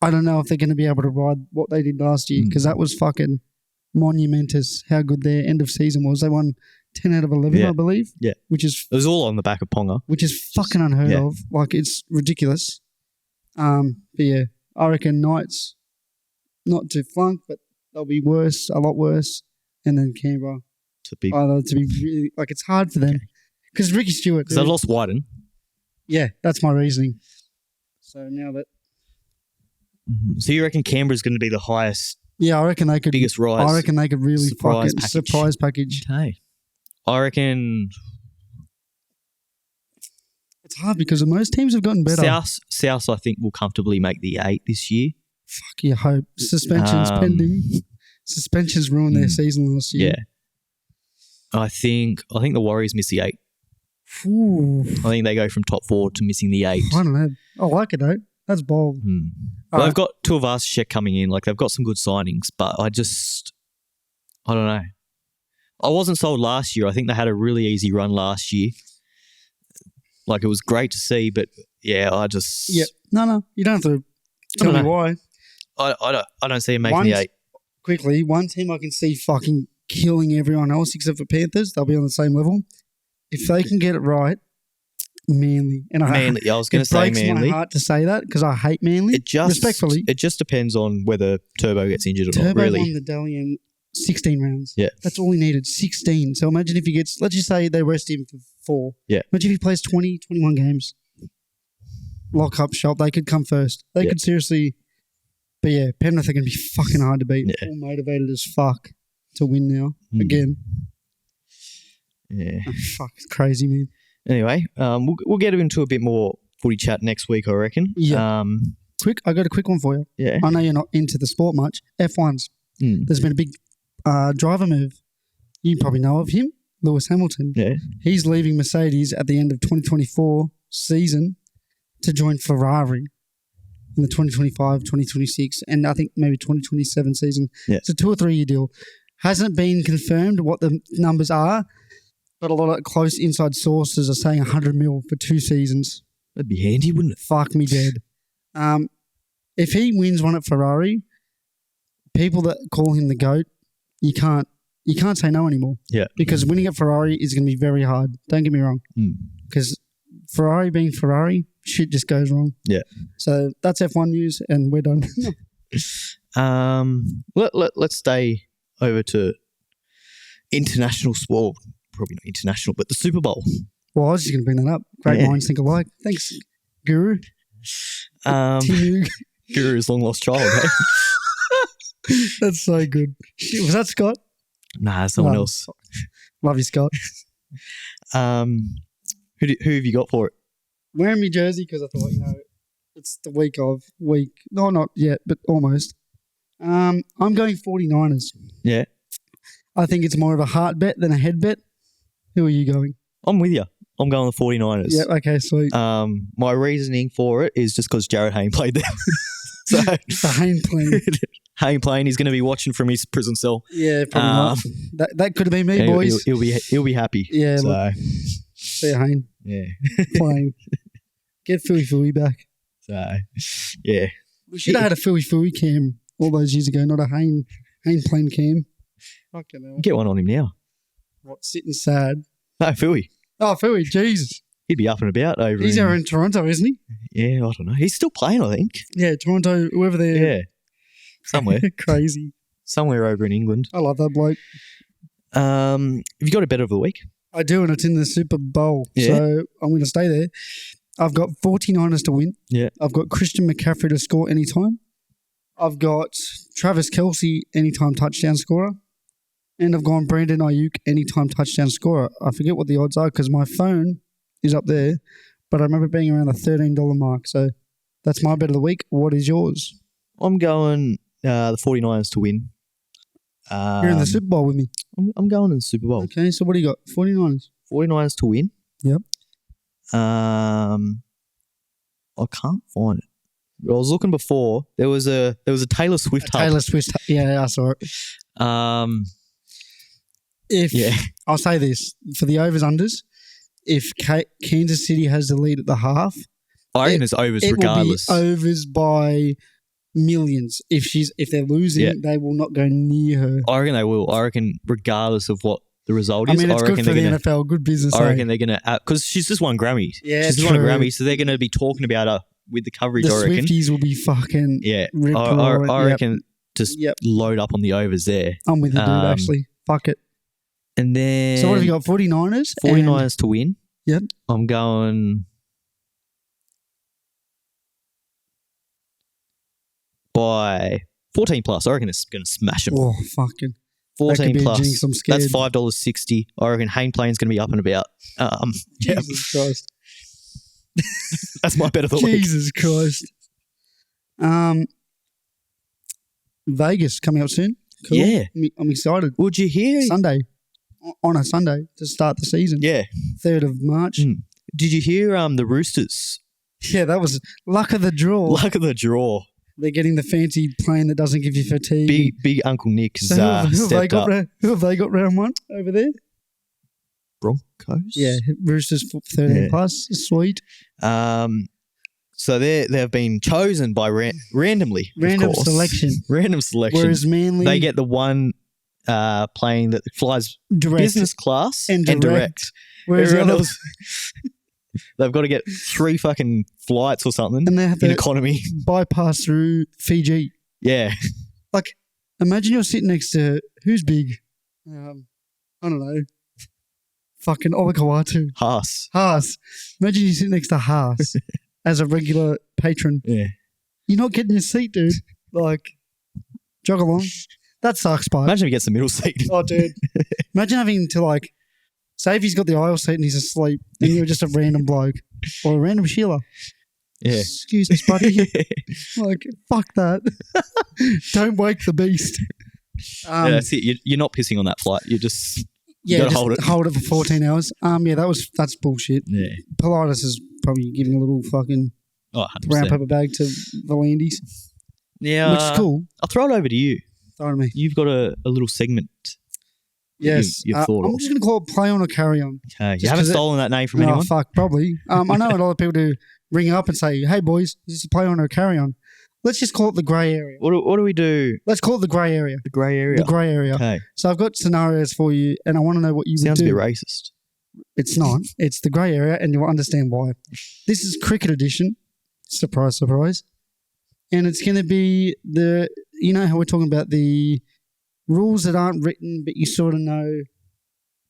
I don't know if they're going to be able to ride what they did last year because that was fucking monumentous how good their end of season was. They won 10 out of 11, I believe. Yeah. Which is... It was all on the back of Ponga. Which is fucking unheard of. Like, it's ridiculous. But yeah, I reckon Knights, not to flunk, but they'll be worse, a lot worse. And then Canberra. To be really... Like, it's hard for them. Because Ricky Stewart... Because they've lost Wyden. Yeah, that's my reasoning. So now that... So you reckon Canberra's going to be the highest... Yeah, I reckon they could... Biggest rise. I reckon they could really surprise package. Okay. I reckon... It's hard because most teams have gotten better. South, I think, will comfortably make the 8 this year. Fuck, you hope. Suspensions pending. Suspensions ruined their season last year. Yeah. I think the Warriors miss the 8. Ooh. I think they go from top 4 to missing the 8. I don't know. I like it, though. That's bold. Well, they've got Tuivasa-Sheck coming in. Like, they've got some good signings, but I don't know. I wasn't sold last year. I think they had a really easy run last year. Like, it was great to see, but yeah, I just... Yeah. No. You don't have to tell me why. I don't see them making the 8. Quickly, one team I can see fucking killing everyone else except for Panthers. They'll be on the same level. If they can get it right, Manly. And Manly. I was going to say Manly. It breaks my heart to say that because I hate Manly. Respectfully. It just depends on whether Turbo gets injured or not, Turbo really. won the Dalian 16 rounds. Yeah. That's all he needed, 16. So imagine if he gets, let's just say they rest him for 4. Yeah. Imagine if he plays 20, 21 games. Lock up shop. They could come first. They could seriously, but yeah, Penrith are going to be fucking hard to beat. Yeah. All motivated as fuck to win now. Again. Yeah. Oh, fuck, it's crazy, man. Anyway, we'll get into a bit more footy chat next week, I reckon. Yeah. I got a quick one for you. Yeah. I know you're not into the sport much. F1s. There's been a big driver move. You probably know of him, Lewis Hamilton. Yeah. He's leaving Mercedes at the end of 2024 season to join Ferrari in the 2025, 2026, and I think maybe 2027 season. Yeah. It's a 2 or 3 year deal. Hasn't been confirmed what the numbers are, but a lot of close inside sources are saying 100 mil for 2 seasons. That'd be handy, wouldn't it? Fuck me dead. If he wins one at Ferrari, people that call him the GOAT, you can't say no anymore. Yeah. Because winning at Ferrari is going to be very hard. Don't get me wrong. Because Ferrari being Ferrari, shit just goes wrong. Yeah. So that's F1 news, and we're done. Let's stay over to international sport. Probably not international, but the Super Bowl. Well, I was just going to bring that up. Great minds think alike. Thanks, Guru. Guru's long lost child, hey? That's so good. Shit, was that Scott? Nah, someone else. Love you, Scott. Who have you got for it? Wearing my jersey because I thought, it's the week. No, not yet, but almost. I'm going 49ers. Yeah. I think it's more of a heart bet than a head bet. Who are you going? I'm with you. I'm going the 49ers. Yeah, okay, sweet. My reasoning for it is just because Jared Hayne played there. So the Hayne playing. Hayne playing, he's going to be watching from his prison cell. Yeah, probably not. That could have been me, boys. He'll be happy. Yeah, so. See Hayne. Yeah. Playing. Get Fui back. So, yeah. We should have had a Fui cam all those years ago, not a Hayne playing cam. Fucking hell. Get one on him now. What, sitting sad? No, Fui. Oh, Fui, Jesus. He'd be up and about over. He's over in Toronto, isn't he? Yeah, I don't know. He's still playing, I think. Yeah, Toronto, whoever they're. Yeah, somewhere, Crazy. somewhere over in England. I love that bloke. Have you got a bet of the week? I do, and it's in the Super Bowl. Yeah. So I'm going to stay there. I've got 49ers to win. Yeah. I've got Christian McCaffrey to score anytime. I've got Travis Kelce anytime touchdown scorer. And I've gone Brandon Ayuk anytime touchdown scorer. I forget what the odds are because my phone is up there, but I remember it being around the $13 mark. So that's my bet of the week. What is yours? I'm going the 49ers to win. You're in the Super Bowl with me. I'm going in the Super Bowl. Okay, so what do you got? 49ers. 49ers to win. Yep. I can't find it. I was looking before. There was a Taylor Swift hub. Taylor Swift. Yeah, I saw it. I'll say this for the overs-unders, if Kansas City has the lead at the half, I reckon it's overs regardless. Will be overs by millions. If they're losing, they will not go near her. I reckon they will. I reckon regardless of what the result is. I mean, it's good for the NFL. Good business. I reckon they're going to, because she's just won Grammys. Yeah, she's just won a Grammy, so they're going to be talking about her with the coverage. The I reckon Swifties will be fucking I reckon just load up on the overs there. I'm with you, dude. Actually, fuck it. And then so what have you got? 49ers. 49ers to win. Yep. I'm going by 14 plus. I reckon it's going to smash them. Oh, fucking 14 plus. Jinx, I'm scared. That's $5.60. I reckon Hayne Plane's going to be up and about. Jesus Christ. That's my bet of the week. Jesus Christ. Vegas coming up soon. Cool. Yeah. I'm excited. Would you hear? Sunday. On a Sunday to start the season. Yeah. 3rd of March. Did you hear the Roosters? Yeah, that was luck of the draw. Luck of the draw. They're getting the fancy plane that doesn't give you fatigue. Big Uncle Nick's who have who have they got round one over there? Broncos? Yeah, Roosters 13 plus. Sweet. So they've been chosen by randomly. Random selection. Random selection. Whereas Manly, they get the one plane that flies direct. Business class and direct. Whereas everyone else, they've got to get 3 fucking flights or something and they have in economy. Bypass through Fiji. Yeah. Like, imagine you're sitting next to, who's big? I don't know. Fucking Olakawatu. Haas. Imagine you sitting next to Haas as a regular patron. Yeah. You're not getting your seat, dude. Like, jog along. That sucks, but Imagine if he gets the middle seat. Oh, dude. Imagine having to, like, say if he's got the aisle seat and he's asleep and you're just a random bloke or a random Sheila. Yeah. Excuse us, buddy. Like, fuck that. Don't wake the beast. Yeah, that's it. You're not pissing on that flight. You just just hold it. Hold it for 14 hours. That's bullshit. Yeah. Politis is probably giving a little fucking brown paper bag to the Landies. Yeah. Which is cool. I'll throw it over to you. Throw it to me. You've got a little segment. Yes. You've thought I'm just going to call it Play On or Carry On. Okay. You haven't stolen that name from anyone? Oh, fuck, probably. I know a lot of people do ring up and say, hey, boys, is this a Play On or a Carry On? Let's just call it the grey area. What do we do? Let's call it the grey area. The grey area? The grey area. Okay. So I've got scenarios for you, and I want to know what you would do. Sounds a bit racist. It's not. It's the grey area, and you'll understand why. This is cricket edition. Surprise, surprise. And it's going to be you know how we're talking about the rules that aren't written, but you sort of know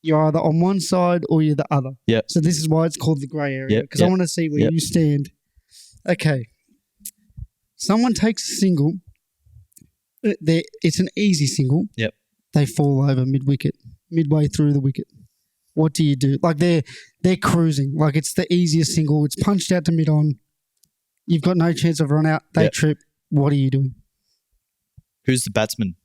you're either on one side or you're the other. Yeah. So this is why it's called the grey area, because I want to see where you stand. Okay. Someone takes a single. It's an easy single. Yep. They fall over midway through the wicket. What do you do? Like they're cruising. Like it's the easiest single. It's punched out to mid-on. You've got no chance of run out. They trip. What are you doing? Who's the batsman?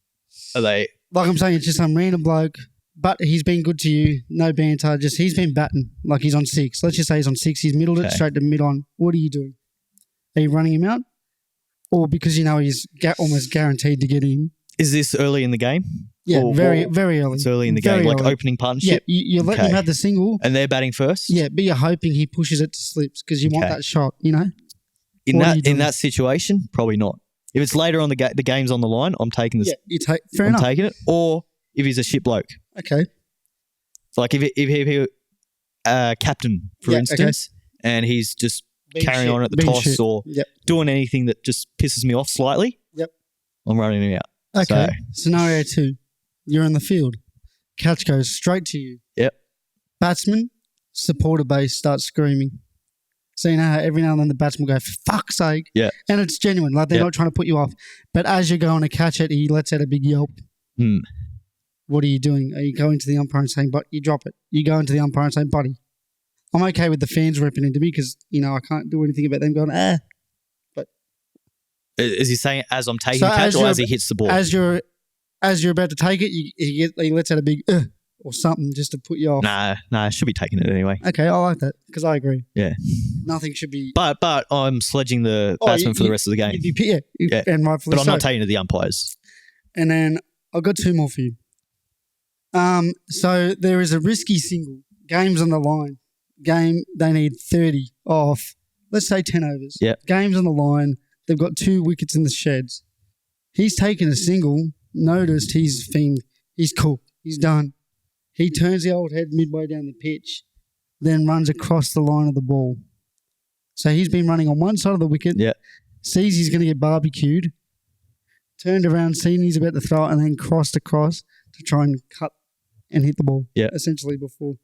Are they? Like I'm saying, it's just some random bloke, but he's been good to you. No banter. Just he's been batting. Like he's on 6. Let's just say he's on 6. He's middled it straight to mid-on. What are you doing? Are you running him out? Or because you know he's almost guaranteed to get in? Is this early in the game? Yeah, very early. It's early in the game, like opening partnership? Yeah, you're letting him have the single. And they're batting first? Yeah, but you're hoping he pushes it to slips because you want that shot, you know? In that situation, probably not. If it's later on the game's on the line, I'm taking this. Yeah, fair enough. I'm taking it. Or if he's a shit bloke. Okay. Like if he captain, for instance, and he's just carrying on at the toss or doing anything that just pisses me off slightly, I'm running him out. Okay. Scenario 2. You're in the field. Catch goes straight to you. Yep. Batsman, supporter base starts screaming. So you know how every now and then the batsman will go, for fuck's sake. Yeah. And it's genuine. Like they're not trying to put you off. But as you're going to catch it, he lets out a big yelp. What are you doing? Are you going to the umpire and saying, but you drop it? You go into the umpire and saying, buddy. I'm okay with the fans ripping into me because, you know, I can't do anything about them going, But is he saying as I'm taking the catch or as he hits the ball? As you're about to take it, he lets out a big or something just to put you off. Nah, should be taking it anyway. Okay, I like that because I agree. Yeah. Nothing should be. But I'm sledging the batsman for the rest of the game. And rightfully but I'm not taking it to the umpires. And then I've got 2 more for you. So there is a risky single. Game's on the line. They need 30 off. Let's say 10 overs. Yeah. Game's on the line. They've got 2 wickets in the sheds. He's taken a single. Noticed he's cool. He's done. He turns the old head midway down the pitch, then runs across the line of the ball. So he's been running on one side of the wicket, sees he's going to get barbecued, turned around, seen he's about to throw it, and then crossed across to try and cut and hit the ball, essentially before.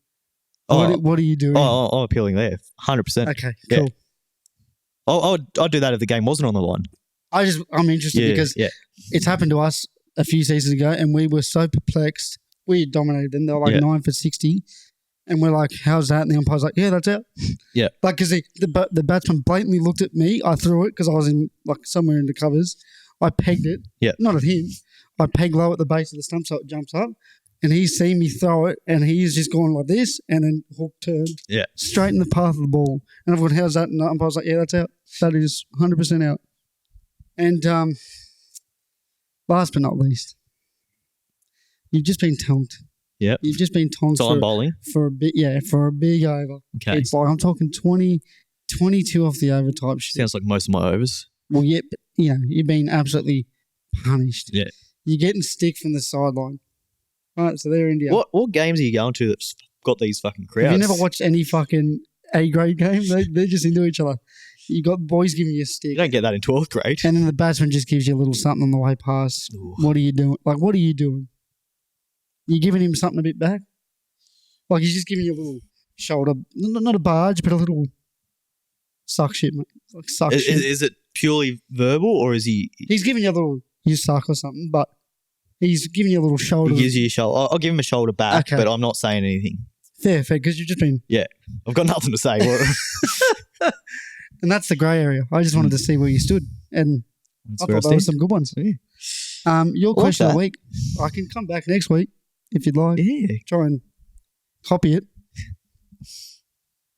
What are you doing? I'm appealing there, 100%. Okay, cool. I'd do that if the game wasn't on the line. I'm interested because it's happened to us a few seasons ago, and we were so perplexed. We dominated them. They were like 9 for 60. And we're like, how's that? And the umpire's like, yeah, that's out. Yeah. Like, because the batsman blatantly looked at me. I threw it because I was in like somewhere in the covers. I pegged it. Yeah. Not at him. I pegged low at the base of the stump so it jumps up. And he's seen me throw it, and he's just going like this, and then hook turned straight in the path of the ball. And I've gone, how's that? And the umpire's like, yeah, that's out. That is 100% out. And last but not least, you've just been tonked. Yeah. You've just been tonked for a big over. Okay. It's like I'm talking 20, 22 off the over type shit. Sounds like most of my overs. Well, yeah, but you've been absolutely punished. Yeah. You're getting stick from the sideline. Right, so they're India. What games are you going to that's got these fucking crowds? Have you never watched any fucking A-grade game? They're just into each other. You got boys giving you a stick. You don't get that in 12th grade. And then the batsman just gives you a little something on the way past. Ooh. What are you doing? Like, what are you doing? You giving him something a bit back? Like, he's just giving you a little shoulder, not a barge, but a little suck shit, mate. Like suck shit. Is it purely verbal or is he... He's giving you a little, you suck or something, but he's giving you a little shoulder. He gives you a shoulder. I'll give him a shoulder back, but I'm not saying anything. Fair, because you've just been... Yeah, I've got nothing to say. And that's the grey area. I just wanted to see where you stood. And I thought there were some good ones. Yeah. Your question of the week, I can come back next week if you'd like. Yeah. Try and copy it.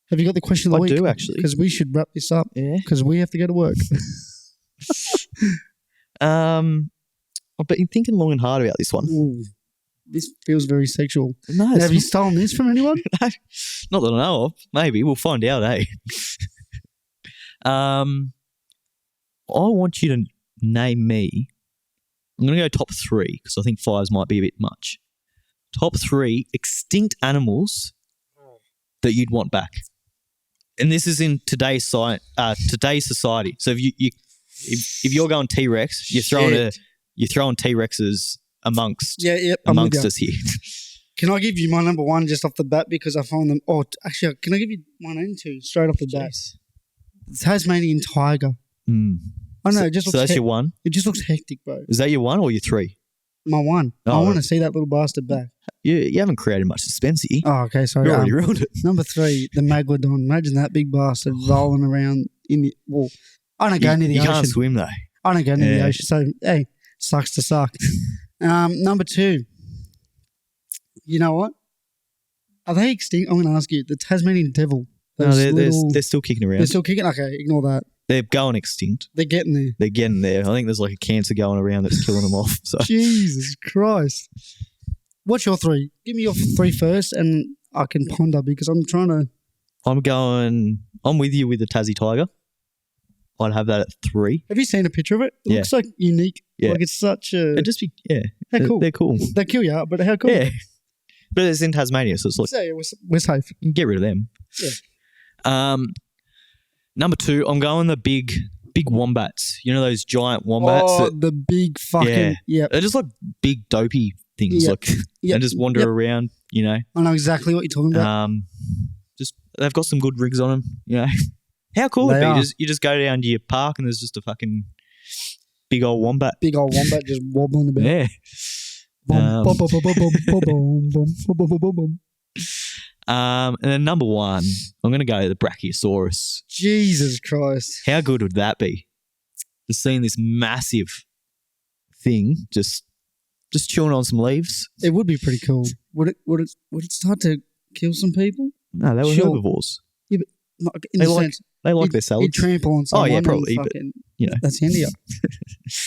Have you got the question of the week? I do, actually. Because we should wrap this up. Yeah. Because we have to go to work. I've been thinking long and hard about this one. Ooh, this feels very sexual. No, have you stolen this from anyone? Not that I know of. Maybe. We'll find out, eh? I want you to name me. I'm going to go top 3 because I think 5s might be a bit much. Top 3 extinct animals that you'd want back. And this is in today's society. So if you're going T-Rex, you're throwing T-Rexes amongst us here. Can I give you my number 1 just off the bat because I found them? Oh, actually, can I give you 1 and 2 straight off the bat? Tasmanian tiger. I know. It just looks so that's your 1? It just looks hectic, bro. Is that your 1 or your 3? My 1. I want to see that little bastard back. You haven't created much suspense here. Oh, okay. Sorry. You already ruined it. Number 3, the Megalodon. Imagine that big bastard rolling around in the... Well, I don't go near the ocean. You can't swim, though. I don't go near the ocean. So, hey, sucks to suck. Number 2. You know what? Are they extinct? I'm going to ask you. The Tasmanian devil. No, they're still kicking around. They're still kicking? Okay, ignore that. They're going extinct. They're getting there. They're getting there. I think there's like a cancer going around that's killing them off. So. Jesus Christ. What's your 3? Give me your 3 first and I can ponder because I'm trying to... I'm with you with the Tassie tiger. I'd have that at 3. Have you seen a picture of it? It looks like unique. Yeah. Like it's such a... It'd just be... Yeah. How cool. They're cool. They kill you, but how cool. Yeah. But it's in Tasmania, so it's like So yeah, we're safe. you can get rid of them. Yeah. Number 2, I'm going the big wombats. You know those giant wombats? Oh, the big fucking yeah. They're just like big dopey things. Yep. Like Yep. they just wander Yep. around. You know. I know exactly what you're talking about. Just they've got some good rigs on them. You know. How cool would They it are. be? You just go down to your park and there's just a fucking big old wombat. Big old wombat just wobbling about. Yeah. Boom, boom, boom, boom, boom, boom, boom, boom, boom, boom, boom, boom. And then number 1, I'm going to go the Brachiosaurus. Jesus Christ. How good would that be? Just seeing this massive thing just chewing on some leaves. It would be pretty cool. Would it start to kill some people? No, they were Sure. herbivores. Not in They the like sense, they like he'd- their he'd salads. trample on Oh, someone. yeah, and probably, but, fucking- you know. That's India.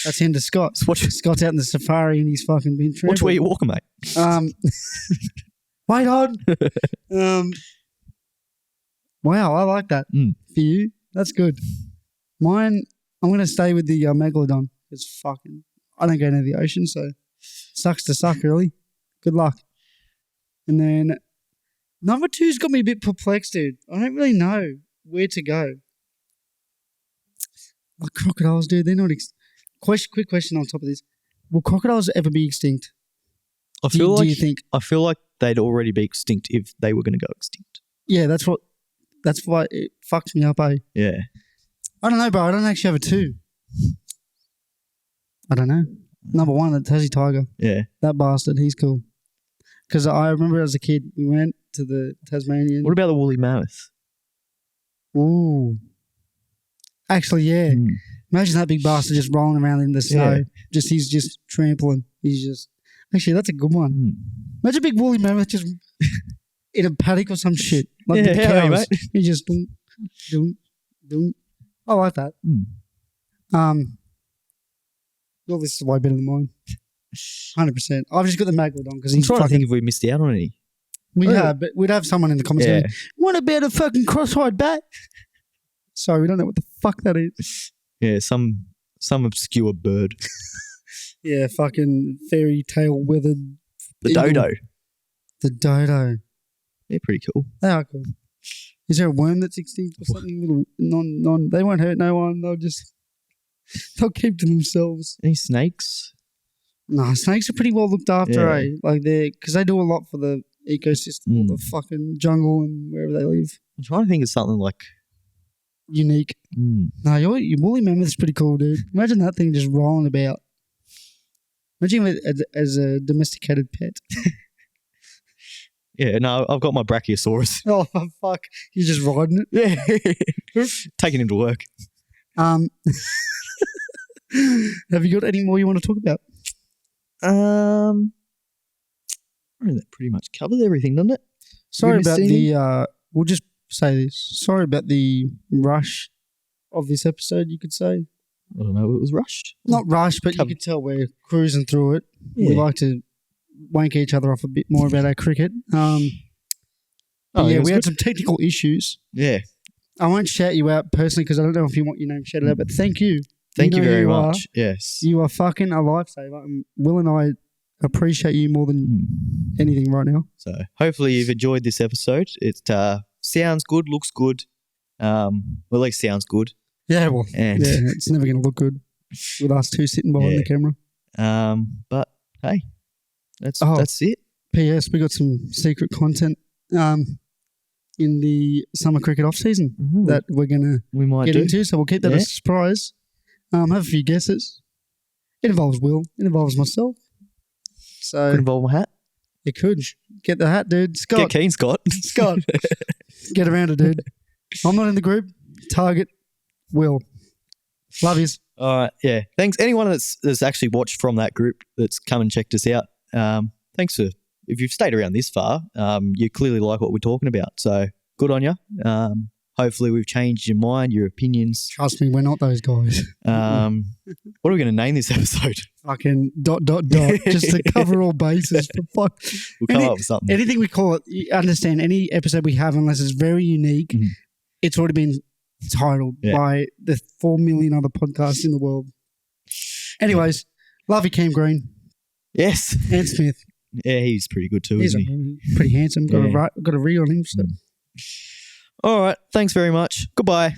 That's Hinder Scott. Scott's out in the safari and he's fucking been trampled. Watch where you're walking, mate. Wait on. Wow, I like that. For you, that's good. Mine, I'm going to stay with the Megalodon. It's fucking, I don't go near the ocean, so sucks to suck, really. Good luck. And then number 2's got me a bit perplexed, dude. I don't really know where to go. Like crocodiles, dude, they're not quick question on top of this. Will crocodiles ever be extinct? I Do feel like you think? I feel like they'd already be extinct if they were going to go extinct. Yeah, that's why it fucked me up, eh? Yeah. I don't know, bro. I don't actually have a 2. I don't know. Number 1, the Tassie Tiger. Yeah. That bastard, he's cool. Because I remember as a kid, we went to the Tasmanian. What about the woolly mammoth? Ooh. Actually, yeah. Imagine that big bastard just rolling around in the snow. Yeah. He's just trampling. Actually, that's a good one. Imagine a big woolly mammoth just in a paddock or some shit. Like the how are you, cows. mate? He just doom. I like that. Well, this is way better than mine. 100%. I've just got the Megalodon because I'm he's trying to fucking. think if we missed out on any. We have, but we'd have someone in the comments Yeah. going, "What about a fucking cross-eyed bat?" Sorry, we don't know what the fuck that is. Yeah, some obscure bird. Yeah, fucking fairy tale weathered. The eagle. dodo. The dodo. They're pretty cool. They are cool. Is there a worm that's extinct or something? Little non. They won't hurt no one. They'll keep to themselves. Any snakes? Nah, snakes are pretty well looked after, Yeah. eh? Like because they do a lot for the ecosystem, or the fucking jungle and wherever they live. I'm trying to think of something like. Unique. No, your woolly mammoth's pretty cool, dude. Imagine that thing just rolling about. Imagine it as a domesticated pet. Yeah, no, I've got my Brachiosaurus. Oh fuck! You're just riding it. Yeah, taking him to work. Have you got any more you want to talk about? I think that pretty much covers everything, doesn't it? Sorry missed about anything? the. We'll just say this. Sorry about the rush of this episode. You could say I don't know. It was rushed. not rush, but you Cover- could tell we're cruising through it. We Yeah. like to wank each other off a bit more about our cricket. But Oh, yeah, it was we had good. some technical issues. Yeah. I won't shout you out personally because I don't know if you want your name shouted out, but thank you. Thank you know who very you much. are. Yes. You are fucking a lifesaver. And Will and I appreciate you more than anything right now. So hopefully you've enjoyed this episode. It sounds good, looks good. Well, at least sounds good. Yeah, well, And yeah, it's never going to look good with us two sitting behind Yeah. the camera. but hey, that's Oh. it. P.S. We got some secret content in the summer cricket off season that we're going We might to get do. into, so we'll keep that Yeah. a surprise. Have a few guesses. It involves Will. It involves myself. So Could involve my hat. it could. Get the hat, dude. Scott. Get keen, Scott. Scott. Get around it, dude. I'm not in the group. Target Will. Love yous. All right. Yeah. Thanks. Anyone that's actually watched from that group that's come and checked us out. Thanks for if you've stayed around this far. You clearly like what we're talking about. So good on you. Hopefully we've changed your mind, your opinions. Trust me, we're not those guys. What are we going to name this episode? Fucking ... just to cover all bases. For fuck. We'll come up with something. Anything we call it, you understand, any episode we have, unless it's very unique, it's already been titled by the 4 million other podcasts in the world. Anyways, love you, Cam Green. Yes. And Smith. Yeah, he's pretty good too, He's isn't he? pretty handsome. Got a ring on him. So. All right. Thanks very much. Goodbye.